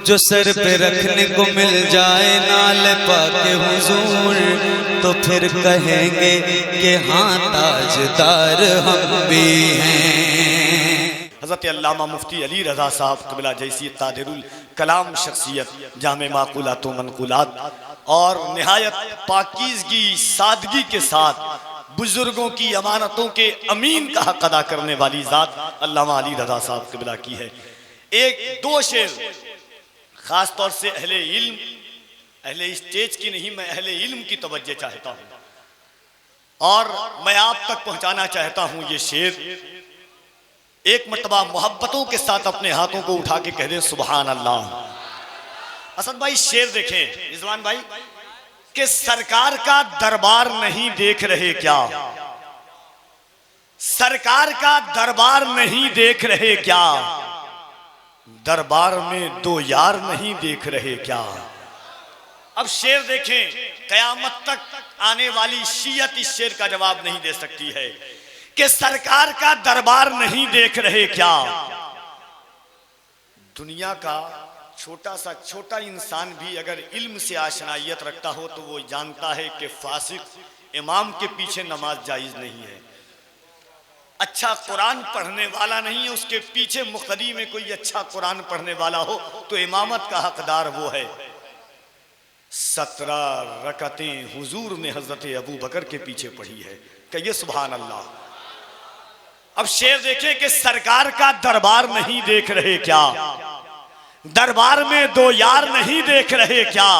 जो सर पे रखने को मिल जाए नाल पाके हुजूर, तो फिर कहेंगे कि हाँ ताजदार हम भी हैं। हज़रत अल्लामा मुफ्ती अली रज़ा साहब क़िबला जैसी तादिरुल कलाम शख्सियत, जामे माक़ूलात व मनक़ूलात और निहायत पाकीज़गी सादगी के साथ बुजुर्गों की अमानतों के अमीन का हक अदा करने वाली ज़ात अल्लामा अली रज़ा साहब क़िबला की है। एक दो शेर खास तौर से अहले इल्म, अहले स्टेज की नहीं, मैं अहले इल्म की तवज्जो चाहता हूँ और मैं आप तक पहुँचाना चाहता हूँ ये शेर। एक मर्तबा मोहब्बतों के साथ अपने हाथों को उठा के कह दें सुबहान अल्लाह। असद भाई शेर देखें, रिजवान भाई, कि सरकार का दरबार नहीं देख रहे क्या, सरकार का दरबार नहीं देख रहे क्या, दरबार में दो यार नहीं देख रहे क्या। अब शेर देखें, कयामत तक आने वाली शियत इस शेर का जवाब नहीं दे सकती है कि सरकार का दरबार नहीं देख रहे क्या। दुनिया का छोटा सा छोटा इंसान भी अगर इल्म से आशनायत रखता हो तो वो जानता है कि फासिक इमाम के पीछे नमाज जायज़ नहीं है। अच्छा कुरान पढ़ने वाला नहीं है, उसके पीछे मुक़्तदी में कोई अच्छा कुरान पढ़ने वाला हो तो इमामत का हकदार वो है। 17 रकतें हुजूर ने हज़रत अबू बकर के पीछे पढ़ी है। कहिए सुभान अल्लाह। अब शेर देखें कि सरकार का दरबार नहीं देख रहे क्या, दरबार में दो यार नहीं देख रहे क्या,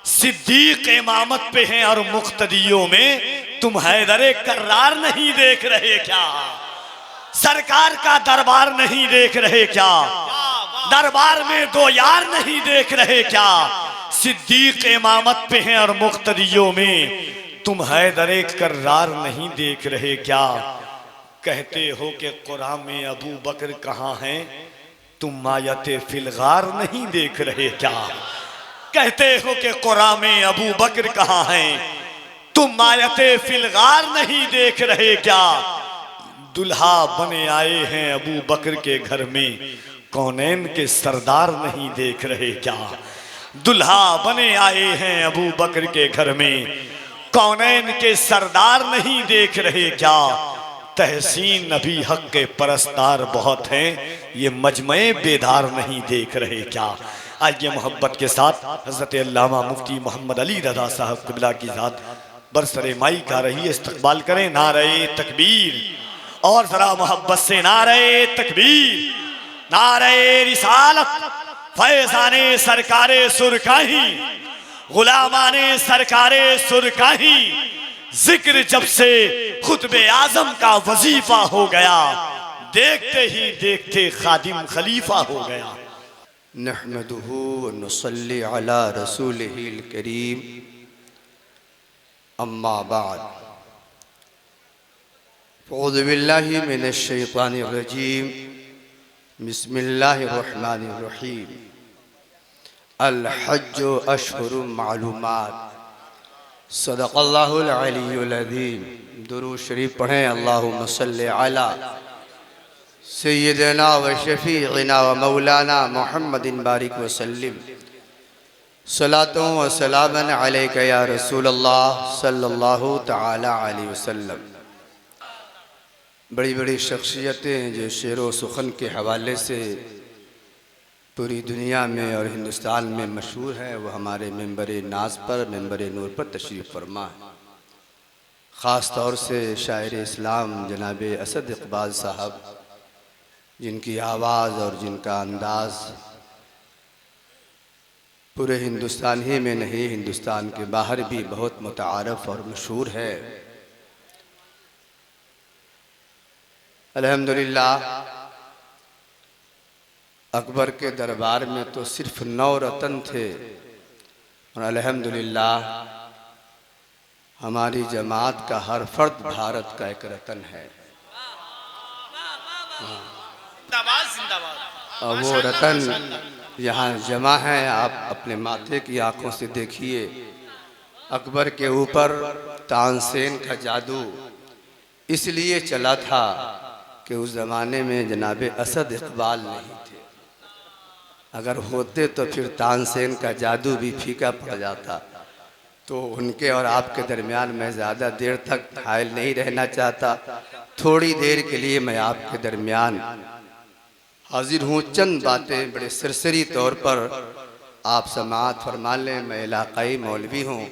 सिद्दीक इमामत पे हैं और मुक़्तदियों में तुम हैदरे कर्रार नहीं देख रहे क्या। सरकार का दरबार नहीं देख रहे क्या, दरबार में दो यार नहीं देख रहे क्या, सिद्दीक इमामत पे हैं और मुक़्तदियों में तुम हैदरे कर्रार नहीं देख रहे क्या। कहते हो कि कुरान में अबू बकर कहाँ हैं, तुम मायते फिलगार नहीं देख रहे क्या। कहते हो कि कुरान में अबू बकर कहाँ हैं, तुम मायते फिलगार नहीं देख रहे क्या। दुल्हा बने आए हैं अबू बकर के घर में, कौनैन के सरदार नहीं देख रहे क्या। दुल्हा बने आए हैं अबू बकर के घर में, कौनैन के सरदार नहीं देख रहे क्या। तहसीन नबी हक के परस्तार बहुत हैं, ये मजमे बेदार नहीं देख रहे क्या। आइए मोहब्बत के साथ हज़रत अल्लामा मुफ्ती मोहम्मद अली रज़ा साहब क़िबला की ज़ात बरसरे माई गा रही है, इस्तक़बाल करें नारे तकबीर और ज़रा मोहब्बत से नारे तकबीर, नारे रिसालत, फैज़ाने सरकारे सुरकाही, गुलामाने सरकारे सुरकाही। जिक्र जब से खुतबे आज़म का वजीफा हो गया, देखते ही देखते खादिम खलीफा हो गया। नहमदुहु व नुसल्ली अला रसूलिहिल करीम, अम्मा बाद। औज़ु बिल्लाहि मिनश शैतानिर रजीम, बिस्मिल्लाहिर रहमानिर रहीम। अल हज्जु अशहुरुम मालूमात, सदक़ल्लाहुल अलीयुल अज़ीम। दुरूद शरीफ पढ़ें। अल्लाहुम्मा सल्लि अला सय्यिदना व शफ़ीअना व मौलाना मुहम्मदिन बारिक व सल्लिम। सलातो व सलामन अलैका या रसूलल्लाह सल्लल्लाहु तआला अलैहि वसल्लम। बड़ी बड़ी शख्सियतें जो शेर व सुखन के हवाले से पूरी दुनिया में और हिंदुस्तान में मशहूर है, वो हमारे मेंबर नाज पर, मेंबर नूर पर तशरीफ़ फरमा है। ख़ास तौर से शायर इस्लाम जनाब असद इकबाल साहब, जिनकी आवाज़ और जिनका अंदाज़ पूरे हिंदुस्तान ही में नहीं, हिंदुस्तान के बाहर भी बहुत मुतारफ़ और मशहूर है। अल्हम्दुलिल्लाह अकबर के दरबार में तो सिर्फ 9 रतन थे और अल्हम्दुलिल्लाह हमारी जमात का हर फर्द भारत का एक रतन है। और वो रतन यहाँ जमा है। आप अपने माथे की आंखों से देखिए, अकबर के ऊपर तानसेन का जादू इसलिए चला था कि उस ज़माने में जनाब असद इकबाल नहीं थे। अगर होते तो फिर तानसेन का जादू भी फीका पड़ जाता। तो उनके और आपके दरमियान मैं ज़्यादा देर तक हायल नहीं रहना चाहता। थोड़ी देर के लिए मैं आपके दरमियान हाजिर हूँ। चंद बातें बड़े सरसरी तौर पर आप समाअत फरमा लें। मैं इलाक़ाई मौलवी हूँ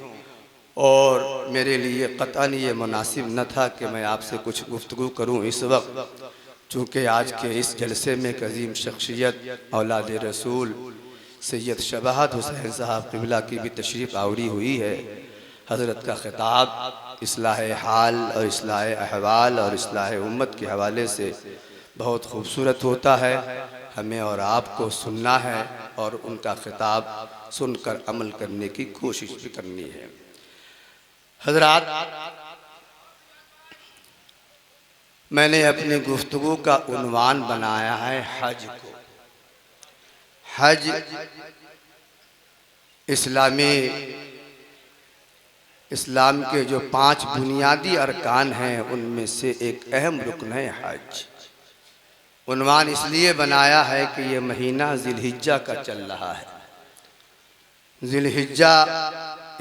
और मेरे लिए क़तअन ये मुनासिब न था कि मैं आपसे कुछ गुफ्तगू करूँ इस वक्त, चूँकि आज के इस जलसे में एक अजीम शख्सियत औलाद रसूल सैयद शबाहत हुसैन साहब क़िबला की भी तशरीफ़ आवरी हुई है। हज़रत का ख़िताब इस्लाह हाल और इस्लाह अहवाल और इस्लाह उम्मत के हवाले से बहुत खूबसूरत होता है। हमें और आपको सुनना है और उनका ख़िताब सुनकर अमल करने की कोशिश भी करनी है। हज़रात, मैंने अपनी गुफ्तगू का उन्वान बनाया है हज को। हज इस्लाम के जो 5 बुनियादी अरकान हैं उनमें से एक अहम रुकन है हज। उन्वान इसलिए बनाया है कि ये महीना ज़िलहिज्जा का चल रहा है। ज़िलहिज्जा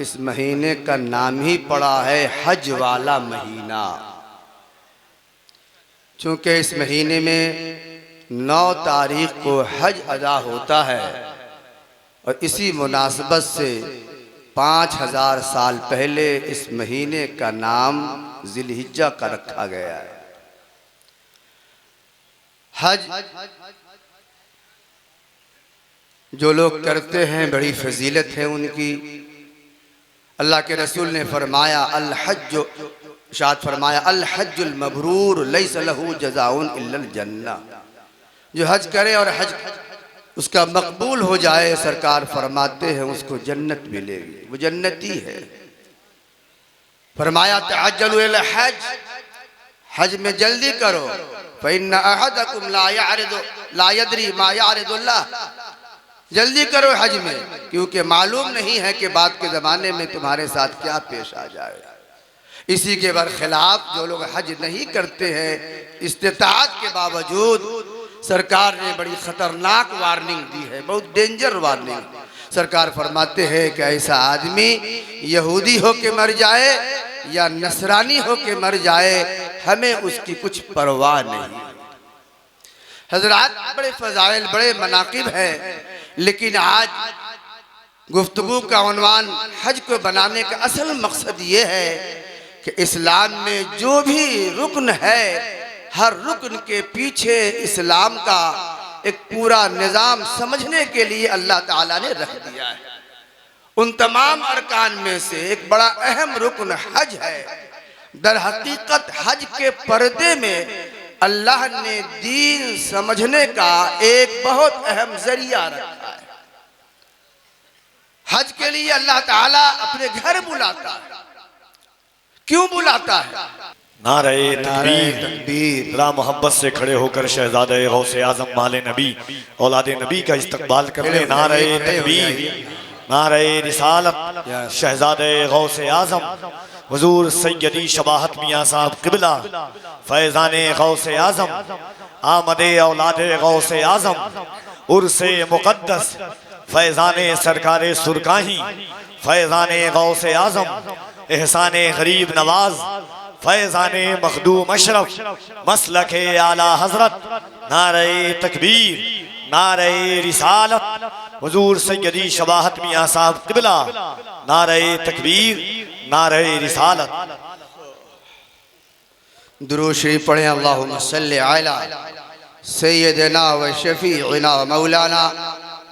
इस महीने का नाम ही पड़ा है हज वाला महीना, चूँकि इस महीने में 9 तारीख को हज अदा होता है और इसी मुनासबत से 5000 साल पहले इस महीने का नाम ज़िलहिज्जा का रखा गया है। हज जो लोग करते हैं बड़ी फजीलत है उनकी। अल्लाह के रसूल ने फरमाया अल हज, शाद फरमाया अल हज्जुल मबरूर लैसा लहू जज़ाउन इल्लल जन्नह। जो हज करे और हज उसका मकबूल हो जाए, सरकार फरमाते हैं उसको जन्नत मिलेगी, वो जन्नती है। फरमाया तअज्जलू इल हज, हज में जल्दी करो। फ़इन्न अहदकुम ला यदरी मा यारिदुल्लाह, जल्दी करो हज में, क्योंकि मालूम नहीं है कि बाद के ज़माने में तुम्हारे साथ क्या पेश आ जाए। इसी के बरखिलाफ जो लोग हज नहीं करते हैं, इस्तिताअत के बावजूद सरकार ने बड़ी ख़तरनाक वार्निंग दी है, बहुत डेंजर वार्निंग। सरकार फरमाते हैं कि ऐसा आदमी यहूदी हो के मर जाए या नसरानी हो के मर जाए, हमें उसकी कुछ परवाह नहीं। हजरात, बड़े फ़ज़ाइल बड़े मनाक़िब हैं, लेकिन आज गुफ्तगू का उन्वान हज को बनाने का असल मकसद ये है कि इस्लाम में जो भी रुकन है, हर रुकन के पीछे इस्लाम का एक पूरा निज़ाम समझने के लिए अल्लाह ताला ने रख दिया है। उन तमाम अरकान में से एक बड़ा अहम रुकन हज है। दर हकीकत हज के पर्दे में अल्लाह ने दीन समझने का एक बहुत अहम जरिया रखा है। हज के लिए अल्लाह ताला अपने घर बुलाता है। क्यों बुलाता है? नारे तकबीर, रा मोहब्बत से खड़े होकर शहजादे गौसे आजम माले नबी औलादे नबी का इस्तकबाल कर ले। नारे तकबीर, नारे रिसालत, शहजादे गौसे आजम हुजूर सैयदी शबाहत मियाँ साहब क़िबला फैज़ाने गौसे आजम आमदे औलादे गौसे आजम उर्से मुक़द्दस फैज़ाने सरकारे सुरकाही फैज़ाने गौसे आजम एहसाने गरीब नवाज फैज़ाने मखदूम अशरफ मसलके आला हजरत। नारे तकबीर, नारे रिसालत, हुजूर सैयदी शबाहत मियाँ साहब क़िबला। नारे तकबीर, नारे रिसालत। दुरूद शरीफ पढ़ें। अल्लाहुम्मा सल्लि अला सय्यदिना व शफीइना व मौलाना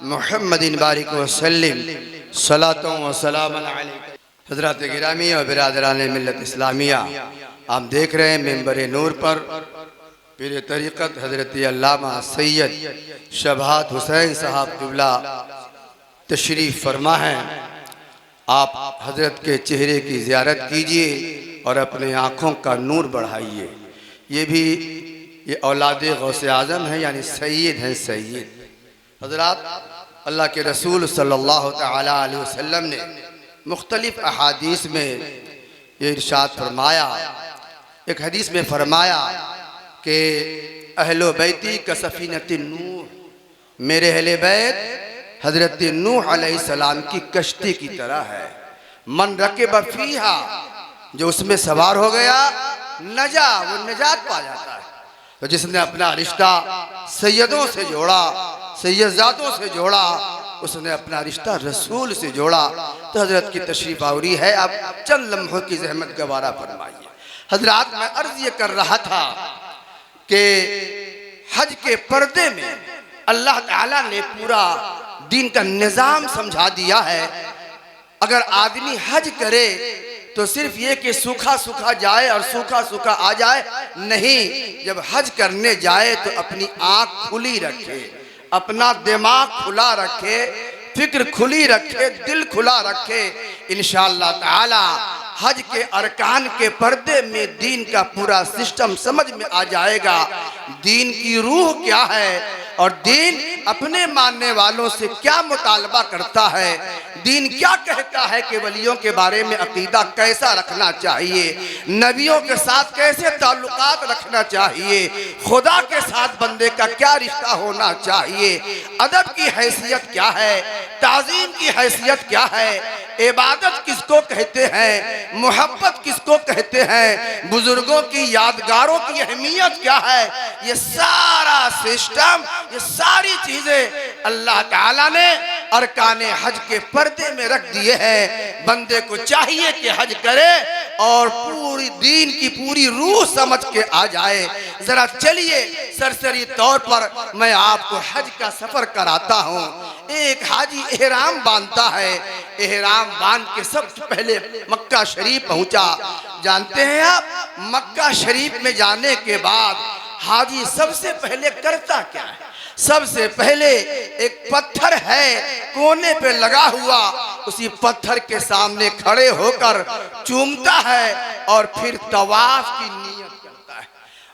मुहम्मदिन बारिक व सल्लिम सलातों व सलामन अलैका। हज़रात गिरामी और बिरादरान मिल्लत इस्लामिया, आप देख रहे हैं मेंबर नूर पर पीर तरीक़त हज़रत अल्लामा सैयद शबाहत हुसैन साहब क़िबला तशरीफ़ फरमा है। आप हज़रत के चेहरे की ज़ियारत कीजिए और अपने आँखों का नूर बढ़ाइए। ये औलादे गौसे आज़म हैं, यानी सैयद हैं। सैयद हज़रात, अल्लाह के रसूल सल्लल्लाहु तआला अलैहि वसल्लम ने मुख्तलिफ़ अहादीस में ये इरशाद फरमाया। एक हदीस में फरमाया कि अहलो बैती का सफ़ीनतिन नूह, मेरे अहले बैत हजरत नूह अलैहिस्सलाम की कश्ती की तरह है। मन रकिब फीहा, जो उसमें सवार हो गया नजा, वो निजात पा जाता है। तो जिसने अपना रिश्ता सैयदों से जोड़ा, सैयदजादों से जोड़ा, उसने अपना रिश्ता रसूल से जोड़ा। तो हजरत की तशरीफ आवरी है, आप चंद लम्हों की जहमत गवारा फरमाइए। हजरात, मैं अर्ज ये कर रहा था कि हज के पर्दे में अल्लाह ताला ने पूरा दीन का निज़ाम समझा दिया है। अगर आदमी हज करे तो सिर्फ ये कि सूखा सूखा जाए और सूखा सूखा आ जाए नहीं। जब हज करने जाए तो अपनी आंख खुली रखे, अपना दिमाग खुला रखे, फिक्र खुली रखे, दिल खुला रखे। इंशाअल्लाह ताला हज के अरकान के पर्दे में दीन का पूरा सिस्टम समझ में आ जाएगा। दीन की रूह क्या है और दीन अपने मानने वालों से क्या मुतालबा करता है, दीन क्या कहता है कि वलियों के बारे में अकीदा कैसा रखना चाहिए, नबियों के साथ कैसे ताल्लुकात रखना चाहिए, खुदा के साथ बंदे का क्या रिश्ता होना चाहिए, अदब की हैसियत क्या है, ताज़ीम की हैसियत क्या है, इबादत किसको कहते हैं, मोहब्बत किसको कहते हैं, बुजुर्गों की यादगारों की अहमियत क्या है, ये सारा सिस्टम, ये सारी चीजें अल्लाह ताला ने अरकाने हज के पर्दे में रख दिए हैं। बंदे को चाहिए कि हज करे और पूरी दीन की पूरी रूह समझ के आ जाए। जरा चलिए सरसरी तौर पर मैं आपको हज का सफर कराता हूँ। एक हाजी एहराम बांधता है, एहराम बांध के सबसे पहले मक्का शरीफ पहुंचा। जानते हैं आप, मक्का शरीफ में जाने के बाद हाजी सबसे पहले करता क्या है? सबसे पहले एक पत्थर है कोने पे लगा हुआ, उसी पत्थर के सामने खड़े होकर चूमता है और फिर तवाफ की नियत करता है।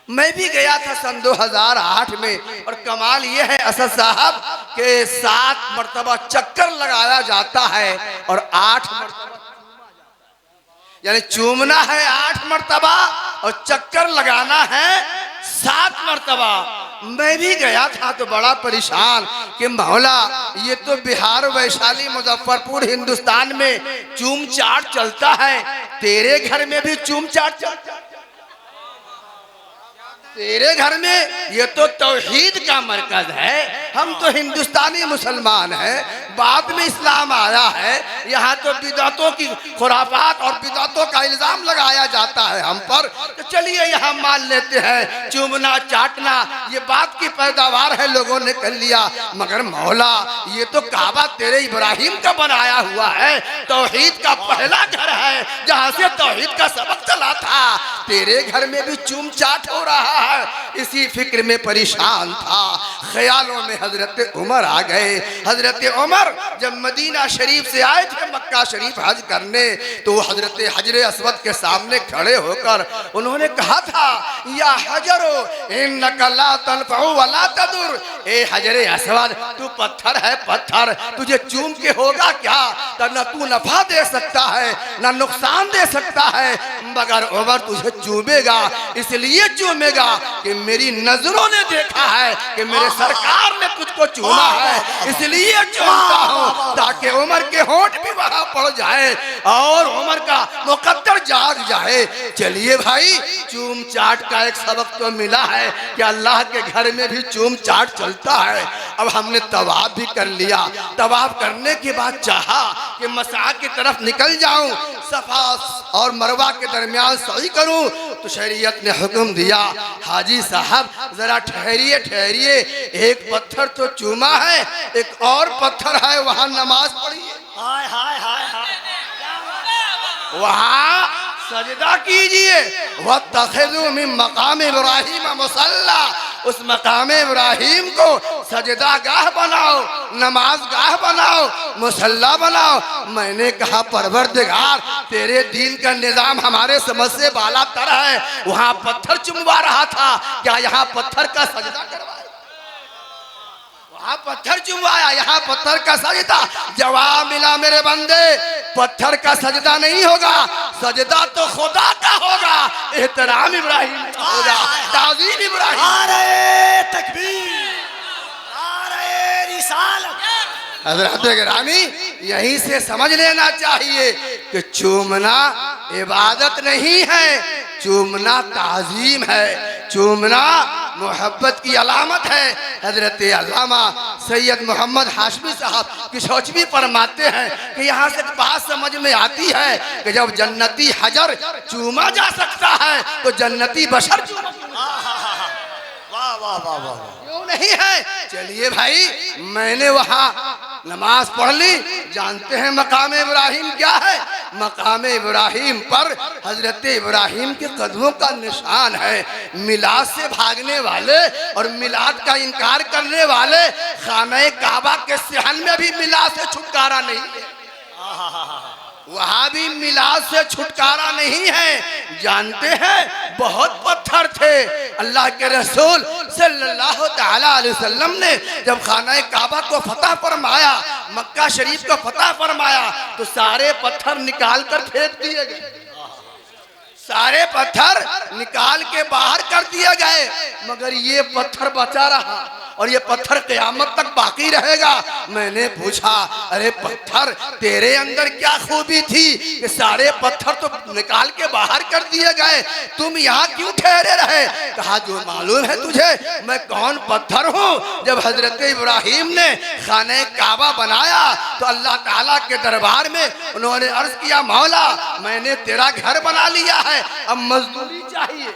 मैं भी गया था सन 2008 में, और कमाल ये है असद साहब के 7 मरतबा चक्कर लगाया जाता है और 8 मरतबा, यानी चूमना है 8 मरतबा और चक्कर लगाना है 7 मरतबा। मैं भी गया था तो बड़ा परेशान कि मौला ये तो बिहार, वैशाली, मुजफ्फरपुर, हिंदुस्तान में चूम चाट चलता है, तेरे घर में भी चूम चाट चलता है? तेरे घर में ये तो तौहीद का मरकज है, हम तो हिंदुस्तानी मुसलमान हैं, बाद में इस्लाम आया है, यहाँ तो बिदअतों की खुराफात और बिदअतों का इल्जाम लगाया जाता है हम पर। तो चलिए यहाँ मान लेते हैं चूमना चाटना ये बात की पैदावार है, लोगों ने कर लिया, मगर मौला ये तो काबा तेरे इब्राहिम का बनाया हुआ है, तौहीद का पहला घर है जहाँ से तौहीद का सबक चला था, तेरे घर में भी चूम चाट हो रहा है। इसी फिक्र में परेशान था, ख्यालों में हजरत उमर आ गए। हजरत उमर जब मदीना शरीफ से आए थे मक्का शरीफ हज करने, तो हजरत हजरे अस्वद के सामने खड़े होकर उन्होंने कहा था, या हजरो इन्नका ला तनफउ वला तदुर, ए हजरे अस्वद तू पत्थर है, पत्थर तुझे चूम के होगा क्या, न तू नफा दे सकता है न नुकसान दे सकता है, मगर उमर तुझे चूमेगा, इसलिए चूमेगा कि मेरी नजरों ने देखा है कि मेरे सरकार ने तुझको चूमा है, इसलिए चूमता हूं ताकि उमर के होंठ भी वहां पड़ जाए और उमर का मुकद्दर जाग जाए। चलिए भाई, चूम चाट का एक सबक तो मिला है कि अल्लाह के घर में भी चूम चाट चलता है। अब हमने तवाफ भी कर लिया, तवाफ करने के बाद चाहा कि मसा की तरफ निकल जाऊं, सफा और मरवा के दरमियान सही करूं, तो शरीयत ने हुक्म दिया, हाजी साहब जरा ठहरिए ठहरिए, एक पत्थर तो चूमा है, एक और पत्थर है वहां नमाज पढ़िए, हाय हाय हाय हाय, वहां सजदा कीजिए। वत्तखिज़ू मिन मकाम इब्राहीम मुसल्ला, उस मकाम इब्राहीम को सजदा गाह बनाओ, नमाज गाह बनाओ, मुसल्ला बनाओ। मैंने कहा परवरदिगार तेरे दीन का निजाम हमारे समझ से बाला तर है, वहां पत्थर चुमवा रहा था, क्या यहाँ पत्थर का सजदा करवाया? वहां पत्थर चुमवाया, यहाँ पत्थर का सजदा। जवाब मिला मेरे बंदे, पत्थर का सजदा नहीं होगा, सजदा तो खुदा का होगा, एहतराम इब्राहिम का होगा, ताज़ीम इब्राहिम। नारे तकबीर, नारे रिसालत, हजरत गिरामी यहीं से समझ लेना चाहिए कि चूमना इबादत नहीं है, चूमना ताजीम है, चूमना मोहब्बत की अलामत है। हजरत अल्लामा सैयद मोहम्मद हाशमी साहब किशोचवी फरमाते हैं कि यहाँ से बात समझ में आती है कि जब जन्नती हजर चूमा जा सकता है तो जन्नती बशर वाह वाह वाह वाह, क्यों नहीं है। चलिए भाई, मैंने वहाँ नमाज पढ़ ली। जानते हैं मकाम इब्राहिम क्या है? मकाम इब्राहिम पर हजरत इब्राहिम के कदमों का निशान है। मिलाद से भागने वाले और मिलाद का इनकार करने वाले खाने काबा के सहन में भी मिलाद से छुटकारा नहीं है, वहां भी मिलाद से छुटकारा नहीं है। जानते हैं बहुत पत्थर थे। अल्लाह के रसूल सल्लल्लाहु ताला अलैहि वसल्लम ने जब खाना काबा को फतह फरमाया, मक्का शरीफ को फतह फरमाया, तो सारे पत्थर निकाल कर फेंक दिए गए, सारे पत्थर निकाल के बाहर कर दिए गए, मगर ये पत्थर बचा रहा और ये पत्थर क़यामत तक बाकी रहेगा। मैंने पूछा, अरे पत्थर तेरे अंदर क्या खूबी थी कि सारे पत्थर तो निकाल के बाहर कर दिए गए, तुम यहाँ क्यों ठहरे रहे? कहा, जो मालूम है तुझे मैं कौन पत्थर हूँ? जब हजरत इब्राहिम ने खाने काबा बनाया तो अल्लाह ताला के दरबार में उन्होंने अर्ज किया, मौला मैंने तेरा घर बना लिया है, अब मजदूरी चाहिए,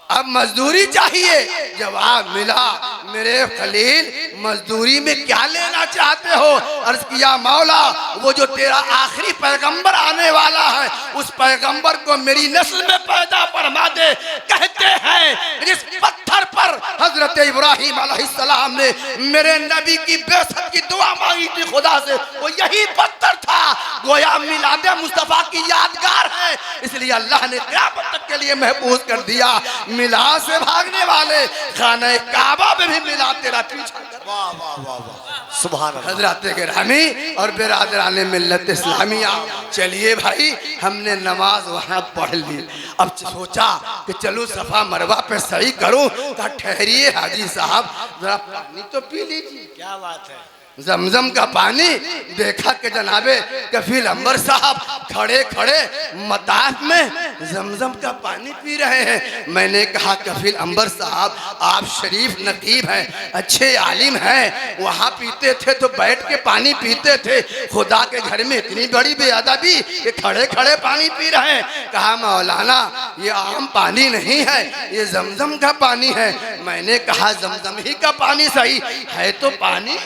अब मजदूरी चाहिए। जवाब मिला, मेरे खलील मजदूरी में क्या लेना चाहते हो? अर्ज किया, मौला वो जो तेरा आखिरी पैगंबर आने वाला है उस पैगंबर को मेरी नस्ल में पैदा फरमा दे। कहते हैं जिस पत्थर पर हजरत इब्राहिम अलैहिस्सलाम ने मेरे नबी की बेसत की दुआ मांगी थी खुदा से, वो यही पत्थर था। गोया मिलादे मुस्तफा की यादगार है, इसलिए अल्लाह ने क़यामत तक के लिए महफूज कर दिया। मिलाद से भागने वाले खाने काबा में भी मिलाद तेरा पीछा। वाह वाह वाह वाह, सुभान अल्लाह। हजरत गिरामी और बिरादरान मिल्लत इस्लामिया, चलिए भाई हमने नमाज वहाँ पढ़ ली। अब सोचा कि चलो सफा मरवा पे सही करूं। तो ठहरिए हाजी साहब, जरा पानी तो पी लीजिए। क्या बात है, जमजम का पानी। देखा कि जनाबे कफील अंबर साहब खड़े खड़े मताफ में जमजम का पानी पी रहे हैं। मैंने कहा, कफील अंबर साहब आप शरीफ नकीब हैं, अच्छे आलिम हैं, वहाँ पीते थे तो बैठ के पानी पीते थे, खुदा के घर में इतनी बड़ी बेअदबी कि खड़े खड़े पानी पी रहे हैं। कहा, मौलाना ये आम पानी नहीं है, ये जमजम का पानी है। मैंने कहा, जमजम ही का पानी सही है तो पानी,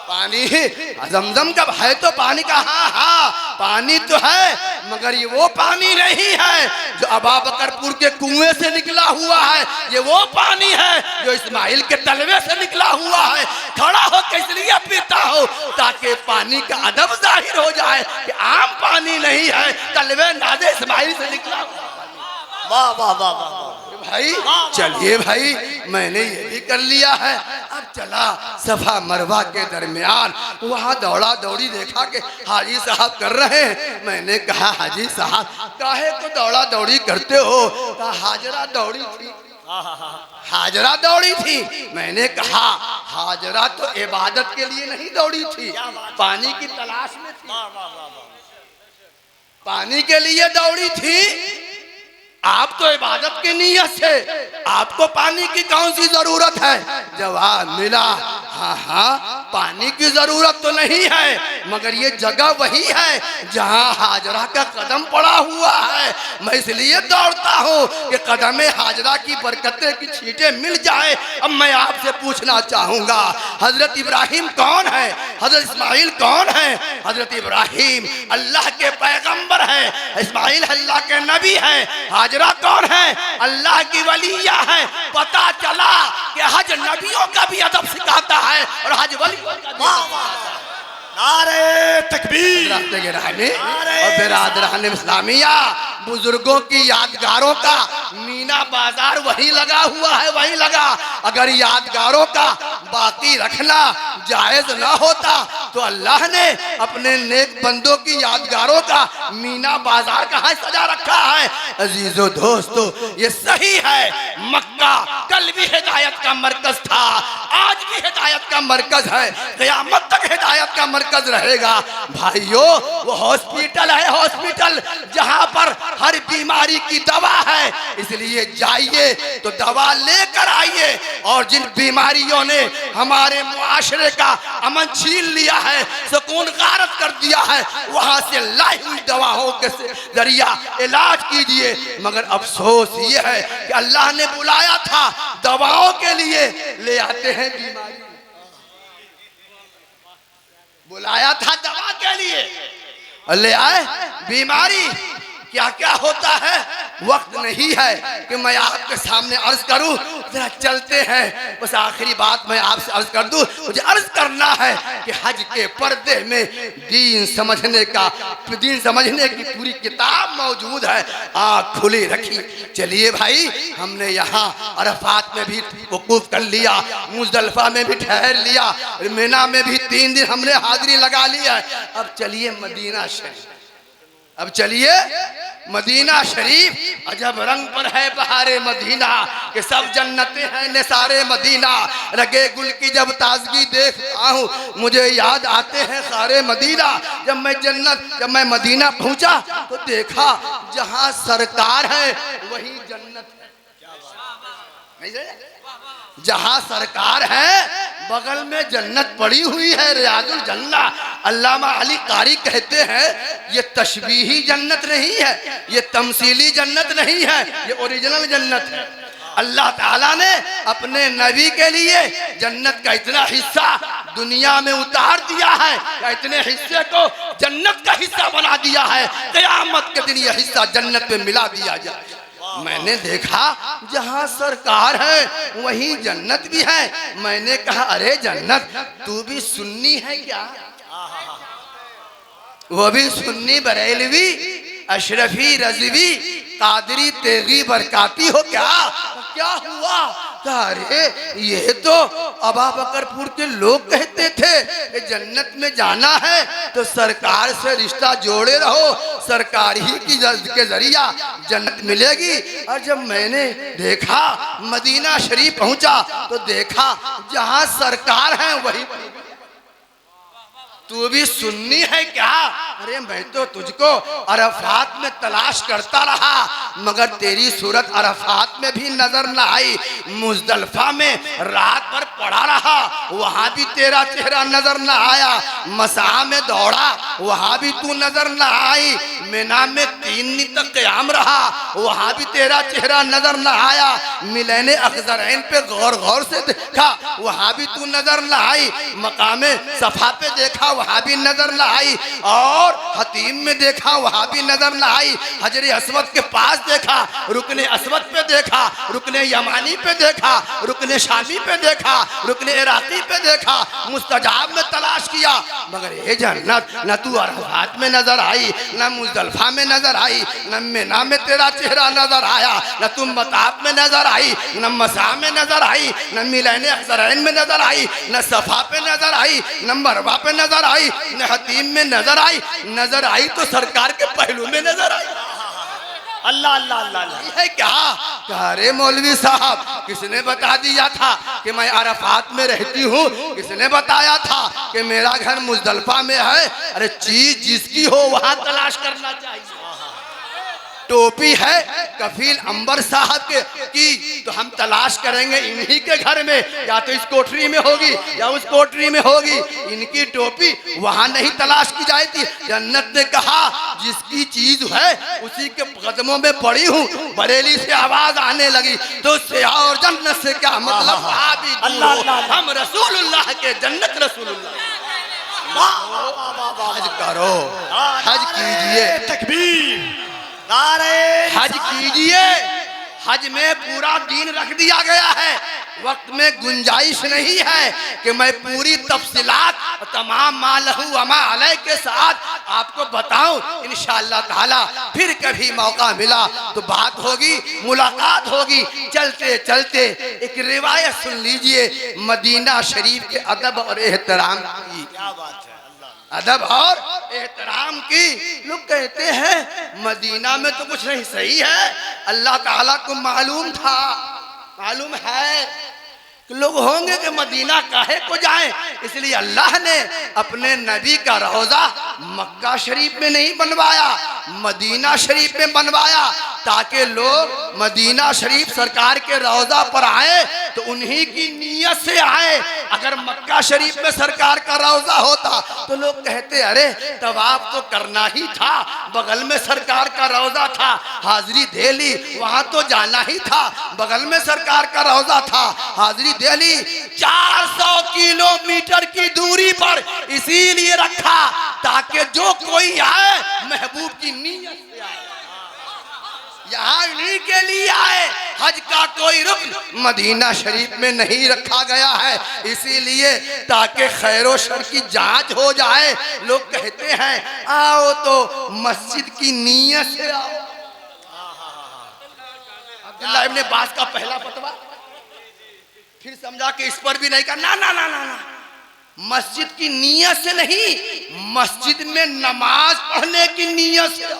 पानी जमजम का है तो पानी का, हाँ हाँ पानी तो है, मगर ये वो पानी नहीं है जो अबा बकरपुर के कुएं से निकला हुआ है। ये वो पानी है जो इस्माइल के तलवे से निकला हुआ है। खड़ा हो के इसलिए पीता हो ताकि पानी का अदब जाहिर हो जाए कि आम पानी नहीं है, तलवे नादे इस्माइल से निकला हुआ। वाह वाह वाह वाह भाई, चलिए भाई मैंने ये भी कर लिया है। अब चला सफा मरवा के दरमियान, वहाँ दौड़ा दौड़ी देखा कि हाजी साहब कर रहे हैं। मैंने कहा, हाजी साहब काहे को दौड़ा दौड़ी करते हो? कहा, हाजरा दौड़ी थी, हाजरा दौड़ी थी। मैंने कहा, हाजरा तो इबादत के लिए नहीं दौड़ी थी, पानी की तलाश में थी, पानी के लिए दौड़ी थी। आप तो इबादत की नीयत से, आपको पानी की कौन सी जरूरत है? जवाब मिला, हाँ हाँ पानी की जरूरत तो नहीं है, मगर ये जगह वही है जहाँ हाजरा का कदम पड़ा हुआ है। मैं इसलिए दौड़ता हूँ कि कदम हाजरा की बरकतें की छींटें मिल जाए। अब मैं आपसे पूछना चाहूँगा, हजरत इब्राहिम कौन है? हजरत इस्माइल कौन है? हजरत इब्राहिम अल्लाह के पैगंबर है, इस्माइल अल्लाह के नबी है, हाजरा कौन है? अल्लाह की वलिया है। पता चला कि हज नबियों का भी अदब सिखाता है और हज वलियों का भी। नारे तकबीर और बिरादरान इस्लामिया, बुजुर्गों की यादगारों का मीना बाजार वही लगा हुआ है, वही लगा। अगर यादगारों का बाकी रखना, जायज ना होता तो अल्लाह ने अपने नेक बंदों की यादगारों का मीना बाजार कहाँ सजा रखा है। अजीजों दोस्तों, ये सही है, मक्का कल भी हिदायत का मरकज था, आज भी हिदायत का मरकज है, क़यामत तक हिदायत का मरकज रहेगा। भाइयों, वो हॉस्पिटल है, हॉस्पिटल जहां पर हर बीमारी की दवा है, इसलिए जाइए तो दवा लेकर आइए। और जिन बीमारियों ने हमारे मुआशरे का अमन छीन लिया है, सुकून गारत कर दिया है, वहां से लाई हुई दवाओं के जरिया इलाज कीजिए। मगर अफसोस ये है कि अल्लाह ने बुलाया था दवाओं के लिए, ले आते हैं बीमारी। बुलाया था दवा के लिए, ले आए बीमारी। क्या क्या होता है, वक्त नहीं है कि मैं आपके सामने अर्ज करूं, जरा चलते हैं। बस आखिरी बात मैं आपसे अर्ज कर दूं, मुझे अर्ज करना है कि हज के पर्दे में दीन समझने की पूरी किताब मौजूद है, आँख खुली रखी। चलिए भाई, हमने यहाँ अरफात में भी वकूफ कर लिया, मुजदलफा में भी ठहर लिया, मिना में भी 3 दिन हमने हाजिरी लगा लिया है। अब चलिए मदीना शरीफ, अब चलिए मदीना शरीफ। अजब रंग पर है बहारे मदीना के सब जन्नतें हैं निसारे मदीना। रगे गुल की जब ताजगी देखता हूँ, मुझे याद आते हैं सारे मदीना। जब मैं मदीना पहुँचा तो देखा जहाँ सरकार है वही जन्नत है। जहाँ सरकार है बगल में जन्नत पड़ी हुई है, रियाजुल जन्ना। अल्लामा अली कारी कहते हैं ये तशबीही जन्नत नहीं है, ये तमसीली जन्नत नहीं है, ये ओरिजिनल जन्नत है। अल्लाह ताला ने अपने नबी के लिए जन्नत का इतना हिस्सा दुनिया में उतार दिया है, इतने हिस्से को जन्नत का हिस्सा बना दिया है, क़यामत के दिन यह हिस्सा जन्नत में मिला दिया जाए। मैंने देखा जहाँ सरकार है वहीं जन्नत भी है। मैंने कहा अरे जन्नत, तू भी सुन्नी है क्या? वो भी सुन्नी बरेलवी अशरफी रजवी कादरी तेगी बरकाती हो क्या? क्या हुआ? अरे ये तो अबा बकरपुर के लोग कहते थे कि जन्नत में जाना है तो सरकार से रिश्ता जोड़े रहो, सरकार ही के जरिया जन्नत मिलेगी। और जब मैंने देखा मदीना शरीफ पहुंचा तो देखा जहां सरकार है वही। तू भी सुन्नी है क्या? अरे मैं तो तुझको अरफात में तलाश करता रहा, मगर तेरी सूरत अरफात में भी नजर न आई। मुजदलफा में रात भर पड़ा रहा, वहां भी तेरा चेहरा नजर न आया। मसा में दौड़ा, वहां भी तू नजर न आई। मिना में 3 दिन तक क़याम रहा, वहां भी तेरा चेहरा नजर न आया। मिलने अखज़रैन पे गौर गौर से देखा, वहां भी तू नजर न आई। मकामे सफा पे देखा, वहां भी नजर न आई। और हतीम में देखा, वहां भी नजर न आई। हजरे अस्वद के पास देखा, रुकने अस्वद पे देखा, रुकने यमानी पे देखा, रुकने शामी पे देखा, रुकने इराकी पे देखा। मुस्तजाब में तलाश किया, मगर ये जन्नत न तू अरफात में नजर आई, न मुजदलफा में नजर आई, न मिना में तेरा चेहरा नजर आया, न तुम मताब में नजर आई, न मसा में नजर आई, न मिलने अखज़रैन में नजर आई, न सफा पे नजर आई, न मरवा पे नजर आई, न हतीम में नजर आई। नजर आई तो सरकार के पहलू में नजर आई। अल्लाह अल्लाह अल्लाह है क्या? अरे मौलवी साहब, किसने बता दिया था कि मैं अरफात में रहती हूँ? किसने बताया था कि मेरा घर मुजदलफा में है? अरे चीज जिसकी हो वहां तलाश करना चाहिए। टोपी है कफील अंबर साहब के की, तो हम तलाश करेंगे इन्हीं के घर में, या तो इस कोठरी में होगी या उस कोठरी में होगी। इनकी टोपी वहां नहीं तलाश की जाती। जन्नत ने कहा जिसकी चीज है उसी के कदमों में पड़ी हूँ। बरेली से आवाज आने लगी तो उससे और जन्नत से क्या मतलब? अल्लाह हम रसूलुल्लाह के जन्नत रसूलुल्लाह। हज करो, हज कीजिए, तकबीर, हज कीजिए, हज में पूरा दीन रख दिया गया है। वक्त में गुंजाइश नहीं है कि मैं पूरी तफसीलात तमाम मालहू अमा अलैह के साथ आपको बताऊं। इंशाअल्लाह ताला फिर कभी मौका मिला तो बात होगी, मुलाकात होगी। चलते चलते एक रिवायत सुन लीजिए मदीना शरीफ के अदब और एहतराम की। क्या बात है, अदब और एहतराम की। लोग कहते हैं मदीना में तो कुछ नहीं सही है। अल्लाह ताला को मालूम था, मालूम है कि लोग होंगे कि मदीना काहे को जाएं, इसलिए अल्लाह ने अपने नबी का रोजा मक्का शरीफ में नहीं बनवाया, मदीना शरीफ में बनवाया, ताकि लोग मदीना शरीफ सरकार के रोजा पर आए तो उन्हीं की नीयत से आए। अगर मक्का शरीफ में सरकार का रोजा होता तो लोग कहते अरे तवाफ तो करना ही था, बगल में सरकार का रोजा था, हाजिरी दे ली, वहां तो जाना ही था, बगल में सरकार का रोजा था, हाजिरी दे ली। 400 किलोमीटर की दूरी पर इसीलिए रखा ताकि जो कोई आए महबूब की नीयत से आए, यहाँ इन्हीं के लिए आए। हज का कोई रुकन मदीना शरीफ में नहीं रखा गया है, इसीलिए ताकि खैरो शर की जांच हो जाए। लोग कहते हैं आओ तो मस्जिद की नीयत से आओ। अब्दुल्लाह इब्ने अब्बास का पहला फतवा फिर समझा कि इस पर भी नहीं कहा, ना ना ना ना ना, मस्जिद की नीयत से नहीं, मस्जिद में नमाज पढ़ने की नीयत से।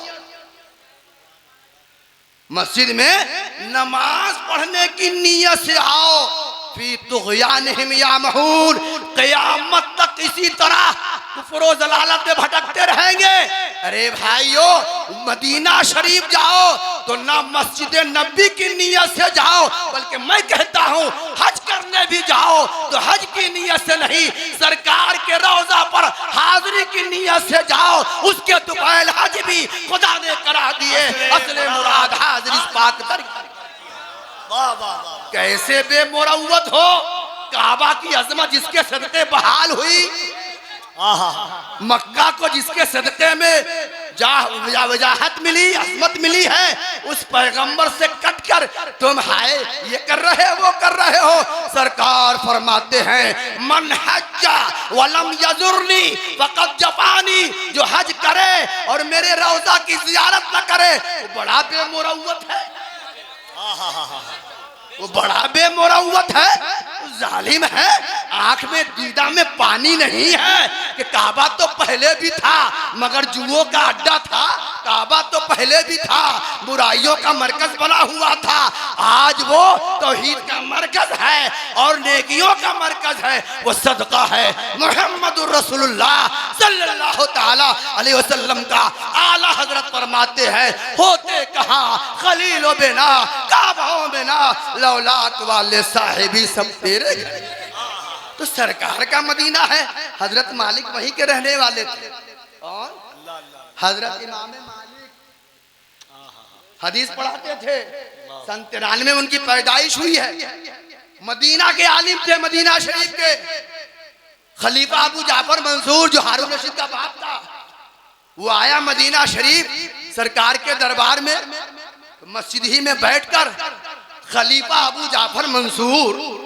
मस्जिद में नमाज पढ़ने की नीयत से आओ। फी तुग़यानिहिम यामहून, क़यामत तक इसी तरह कुफ्र व ज़लालत में भटकते रहेंगे। अरे भाइयों, मदीना शरीफ जाओ तो ना मस्जिद नबी की नीयत से जाओ, बल्कि मैं कहता हूँ हज करने भी जाओ तो हज की नीयत से नहीं, सरकार के रोजा पर हाजिरी की नीयत से जाओ। उसके तुफैल हज भी खुदा ने करा दिए, असले मुराद हाजिर इस पाक दर। वाह वाह वाह, कैसे बेमुरव्वत हो, काबा की अजमत जिसके सदके बहाल हुई, मक्का को जिसके सदके में वजाहत मिली, अजमत मिली है, उस पैगंबर से कटकर तुम हाय ये कर रहे हो, वो कर रहे हो। सरकार फरमाते हैं मन हज्जा वलम यजुरनी फकद जफानी, जो हज करे और मेरे रोजा की जियारत न करे वो बड़ा बेमुरव्वत है, वो बड़ा बेमुरव्वत है, जालिम है। आंख में दीदा में पानी नहीं है कि काबा तो पहले भी था मगर जुओं का अड्डा था, काबा तो पहले भी था, बुराइयों का मरकज बना हुआ था, आज वो तौहीद का मरकज है और नेकियों का मरकज है, वो सदका है मुहम्मदुर रसूलुल्लाह सल्लल्लाहु ताला अलैहि वसल्लम का। आला हजरत फरमाते हैं होते कहाँ खलीलो बिना काबाओं बिना लौलाक वाले साहिबी सब तेरे घर। तो सरकार का मदीना है, हजरत मालिक वहीं के रहने वाले थे। और हजरत इमाम मालिक हदीस पढ़ाते थे, सन 93 में उनकी पैदाइश हुई है। मदीना के आलिम थे, मदीना शरीफ के खलीफा अबू जाफर मंसूर जो हारून रशीद का बाप था, वो आया मदीना शरीफ सरकार के दरबार में, मस्जिद ही में बैठकर खलीफा अबू जाफर मंसूर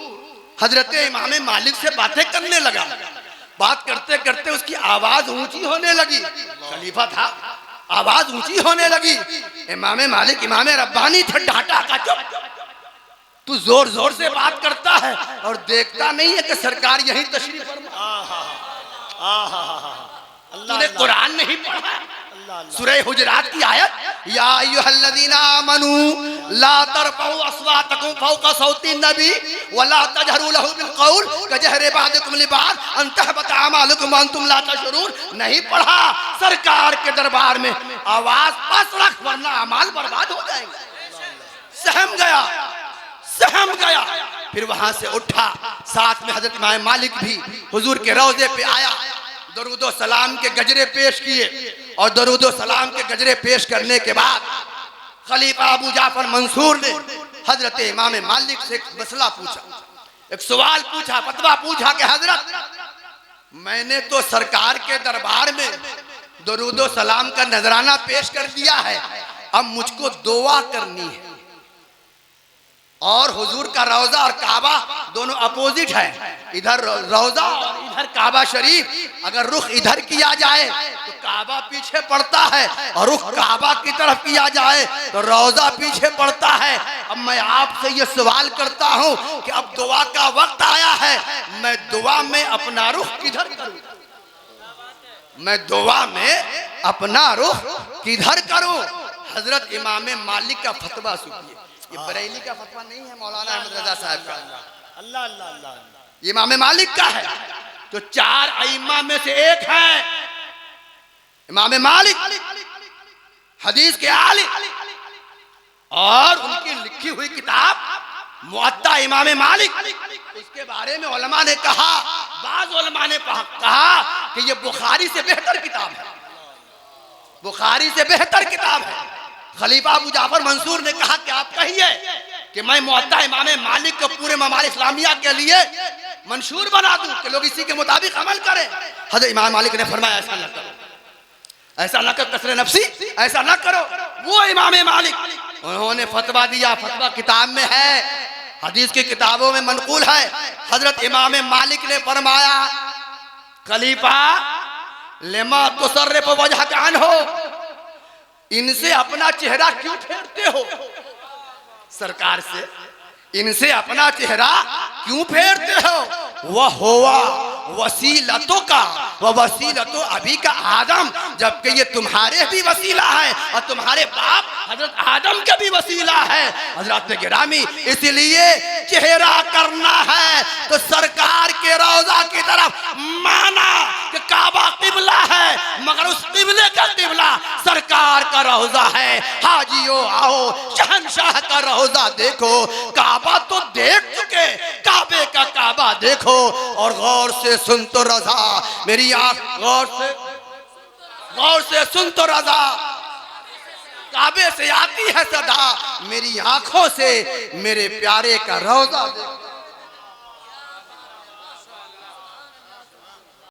हजरत इमाम मालिक से बातें करने लगा। बात करते करते उसकी आवाज ऊंची होने लगी, खलीफा था, आवाज ऊंची होने लगी। इमाम मालिक इमाम रब्बानी थे, डांटा का चुप, तू जोर जोर से बात करता है और देखता नहीं है कि सरकार यही तशरीफ फरमा। तूने कुरान नहीं पढ़ा? सूरह हुजरात की आयत, या अय्युहल्लज़ीना आमनू ला तरफऊ अस्वातकुम फौका सौती नबी वला तजहरू लहू बिलकौल कजहरे बादिकुम लिबाद अन तहबत अमालुकुम व अंतुम ला तशऊरून। नहीं पढ़ा? सरकार के दरबार में आवाज पास रख वरना अमाल बर्बाद हो जाएंगे। सहम गया, सहम गया। फिर वहां से उठा, साथ में हजरत इमाम मालिक भी हुजूर के रोजे पे आया, दरूदो सलाम के गजरे पेश किए और दरूदो सलाम के गजरे पेश करने के बाद खलीफा अबू जाफर मंसूर ने हजरत इमाम मालिक से एक मसला पूछा, एक सवाल पूछा, फतवा पूछा कि हजरत मैंने तो सरकार के दरबार में दरूदो सलाम का नजराना पेश कर दिया है, अब मुझको दुआ करनी है। और हुजूर का रौजा और काबा दोनों अपोजिट है। इधर रौजा और इधर काबा शरीफ। अगर रुख इधर किया जाए तो काबा पीछे पड़ता है, और रुख काबा की तरफ किया जाए तो रौजा पीछे पड़ता है। अब मैं आपसे ये सवाल करता हूँ कि अब दुआ का वक्त आया है, मैं दुआ में अपना रुख किधर करूँ? मैं दुआ में अपना रुख किधर करूँ? हजरत इमाम मालिक का फतवा सुनिए। ये बरेली का फतवा नहीं है, मौलाना अहमद रजा साहब का। अल्लाह अल्लाह अल्लाह, ये इमाम मालिक का है, जो 4 अइम्मा में से एक है। इमाम मालिक हदीस के आलिम, और उनकी लिखी हुई किताब मुअत्ता इमाम मालिक, उसके बारे में उलमा ने कहा, बाज़ उलमा ने कहा कि ये बुखारी से बेहतर किताब है, बुखारी से बेहतर किताब है। खलीफा अबू जाफर मंसूर ने कहा कि आप कहिए कि मैं मुअत्ता इमाम मालिक को पूरे ममालिक इस्लामिया के लिए मंशूर बना दूं कि लोग इसी के मुताबिक अमल करें। हज़रत इमाम मालिक ने फरमाया ऐसा न करो, ऐसा न करो, कसरे नफसी ऐसा न करो। वो इमाम मालिक, उन्होंने फतवा दिया, फतवा किताब में है, हदीस की किताबों में मनकूल है। हजरत इमाम मालिक ने फरमाया, खलीफा लेमा तुसर्रिफ वजहक अन्हो, इनसे अपना चेहरा क्यों फेरते हो? सरकार से इनसे अपना चेहरा क्यों फेरते हो? वह हुआ वसीलतों का वह वसीलतो अभी का आदम, जबकि ये तुम्हारे भी वसीला है और तुम्हारे बाप हजरत आदम के भी वसीला है। हजरत गिरामी, इसलिए चेहरा करना है तो सरकार के रौजा की तरफ, माना कि काबा किबला है, मगर उस किबले का किबला सरकार का रौजा है। हाजियो आओ, शहंशाह का रौजा देखो, काबा तो देख चुके, काबे का काबा देखो। और गौर से सुन तो रजा, मेरी आंख गौर से सुन तो रजा, काबे से आती है सदा, मेरी आंखों से मेरे प्यारे का रौजा देखो।